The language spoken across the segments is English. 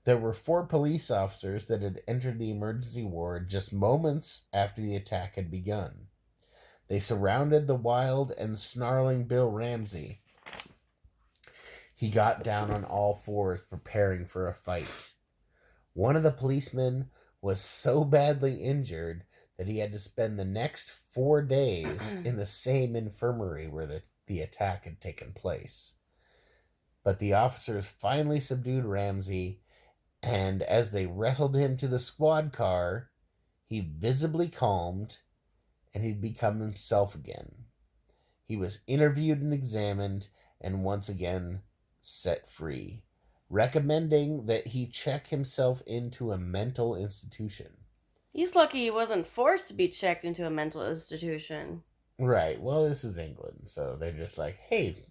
There were 4 police officers that had entered the emergency ward just moments after the attack had begun. They surrounded the wild and snarling Bill Ramsey. He got down on all fours, preparing for a fight. One of the policemen was so badly injured that he had to spend the next 4 days in the same infirmary where the attack had taken place. But the officers finally subdued Ramsey, and as they wrestled him to the squad car, he visibly calmed and he'd become himself again. He was interviewed and examined and once again set free, recommending that he check himself into a mental institution. He's lucky he wasn't forced to be checked into a mental institution. Right. Well, this is England, so they're just like, hey,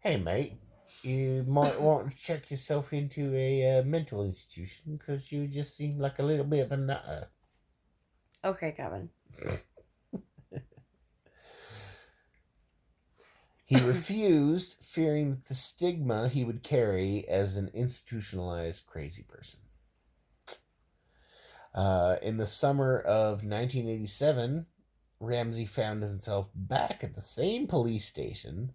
mate, you might want to check yourself into a mental institution because you just seem like a little bit of a nutter. Okay, Kevin. He refused, fearing the stigma he would carry as an institutionalized crazy person. In the summer of 1987, Ramsey found himself back at the same police station,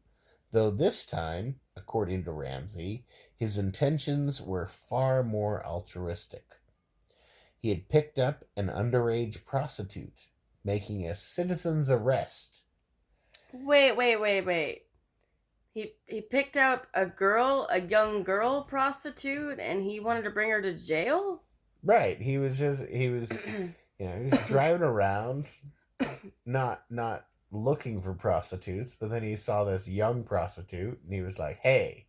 though this time, according to Ramsey, his intentions were far more altruistic. He had picked up an underage prostitute, making a citizen's arrest. Wait. He picked up a young girl prostitute, and he wanted to bring her to jail? Right. He was driving around, not looking for prostitutes, but then he saw this young prostitute, and he was like, hey,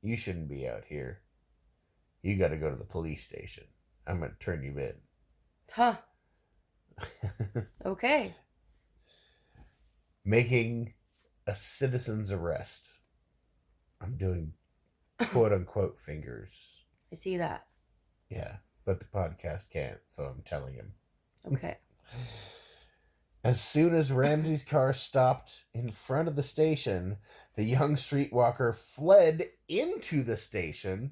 you shouldn't be out here. You got to go to the police station. I'm going to turn you in. Huh. Okay. Making a citizen's arrest. I'm doing quote-unquote fingers. I see that. Yeah, but the podcast can't, so I'm telling him. Okay. As soon as Ramsey's car stopped in front of the station, the young streetwalker fled into the station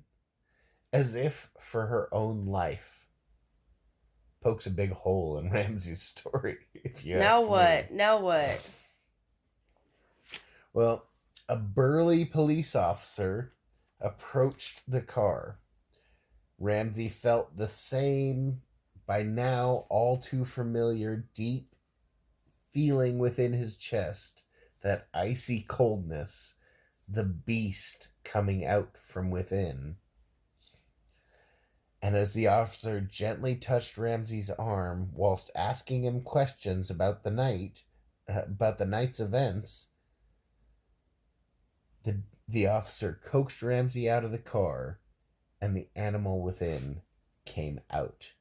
as if for her own life. Pokes a big hole in Ramsey's story, if you ask me. Now what? Well, a burly police officer approached the car. Ramsey felt the same, by now all too familiar, deep feeling within his chest, that icy coldness, the beast coming out from within. And as the officer gently touched Ramsey's arm whilst asking him questions about the night's events, the officer coaxed Ramsey out of the car, and the animal within came out.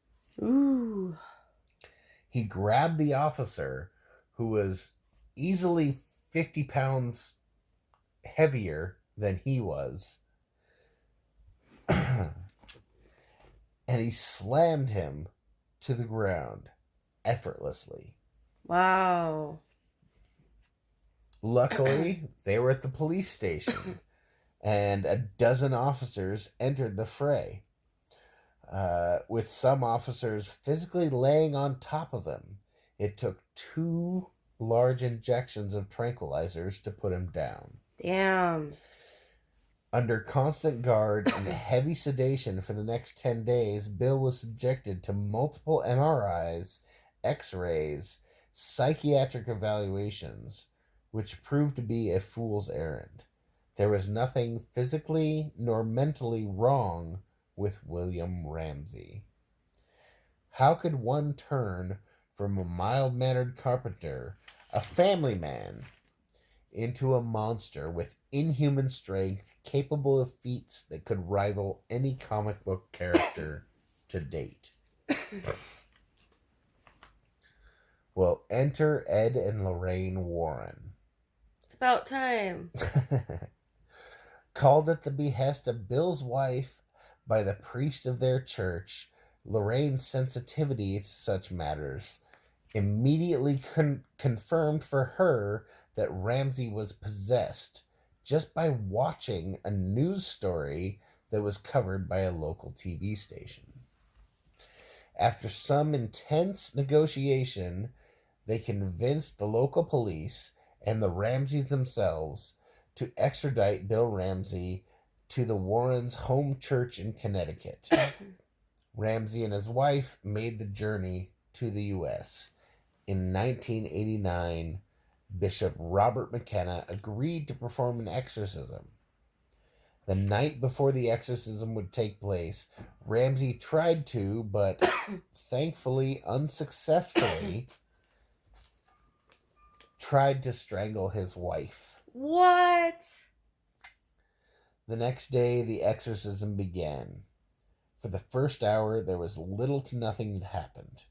Ooh. He grabbed the officer, who was easily 50 pounds heavier than he was, and he slammed him to the ground effortlessly. Wow. Luckily, they were at the police station, and a dozen officers entered the fray, with some officers physically laying on top of him. It took 2 large injections of tranquilizers to put him down. Damn. Under constant guard and heavy sedation for the next 10 days, Bill was subjected to multiple MRIs, X-rays, psychiatric evaluations, which proved to be a fool's errand. There was nothing physically nor mentally wrong with William Ramsey. How could one turn from a mild-mannered carpenter, a family man, into a monster with inhuman strength, capable of feats that could rival any comic book character to date? Well, enter Ed and Lorraine Warren. It's about time. Called at the behest of Bill's wife by the priest of their church, Lorraine's sensitivity to such matters immediately confirmed for her that Ramsey was possessed just by watching a news story that was covered by a local TV station. After some intense negotiation, they convinced the local police and the Ramseys themselves to extradite Bill Ramsey to the Warrens' home church in Connecticut. Ramsey and his wife made the journey to the U.S. In 1989, Bishop Robert McKenna agreed to perform an exorcism. The night before the exorcism would take place, Ramsey tried to, but thankfully unsuccessfully, tried to strangle his wife. What? The next day, the exorcism began. For the first hour, there was little to nothing that happened.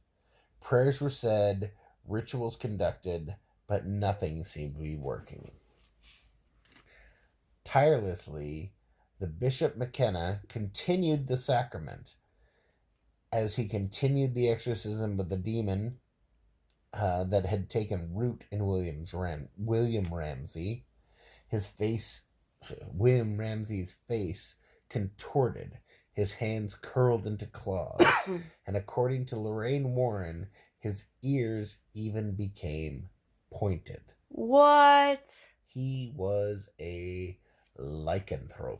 Prayers were said, rituals conducted, but nothing seemed to be working. Tirelessly, the Bishop McKenna continued the sacrament. As he continued the exorcism of the demon that had taken root in William Ramsey, William Ramsey's face contorted, his hands curled into claws, and according to Lorraine Warren, his ears even became pointed. What? He was a lycanthrope.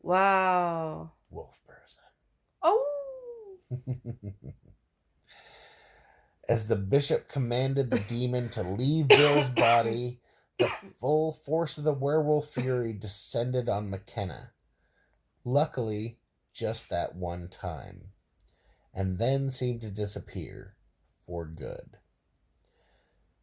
Wow. Wolf person. Oh! As the bishop commanded the demon to leave Bill's body, the full force of the werewolf fury descended on McKenna. Luckily, just that one time, and then seemed to disappear for good.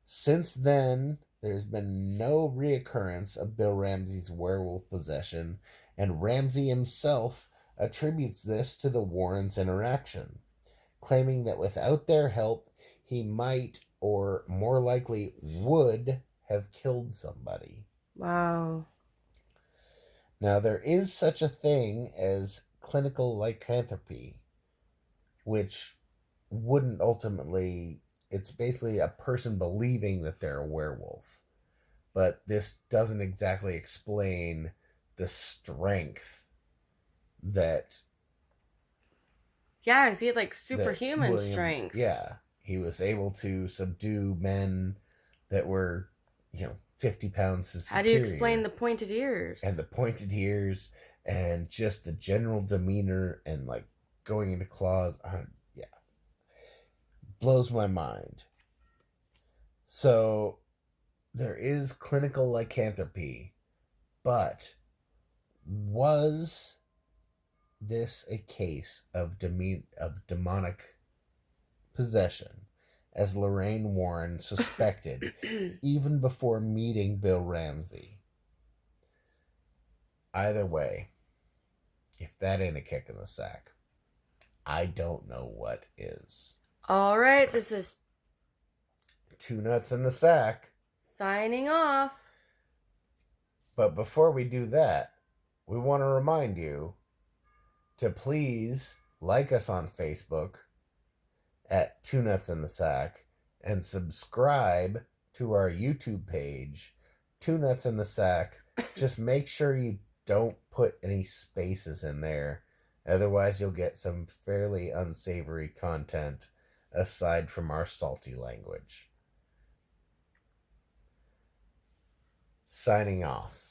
Since then, there's been no reoccurrence of Bill Ramsey's werewolf possession, and Ramsey himself attributes this to the Warrens' interaction, claiming that without their help, he might, or more likely would, have killed somebody. Wow. Now, there is such a thing as clinical lycanthropy, which wouldn't ultimately... It's basically a person believing that they're a werewolf. But this doesn't exactly explain the strength that... Yeah, because he had like superhuman strength. Yeah. He was able to subdue men that were, 50 pounds his superior. How do you explain the pointed ears? And the pointed ears and just the general demeanor and like going into claws. Yeah. Blows my mind. So there is clinical lycanthropy, but was this a case of demonic possession, as Lorraine Warren suspected even before meeting Bill Ramsey? Either way, if that ain't a kick in the sack, I don't know what is. All right, this is Two Nuts in the Sack. Signing off. But before we do that, we want to remind you to please like us on Facebook at Two Nuts in the Sack and subscribe to our YouTube page, Two Nuts in the Sack. Just make sure you don't put any spaces in there. Otherwise, you'll get some fairly unsavory content aside from our salty language. Signing off.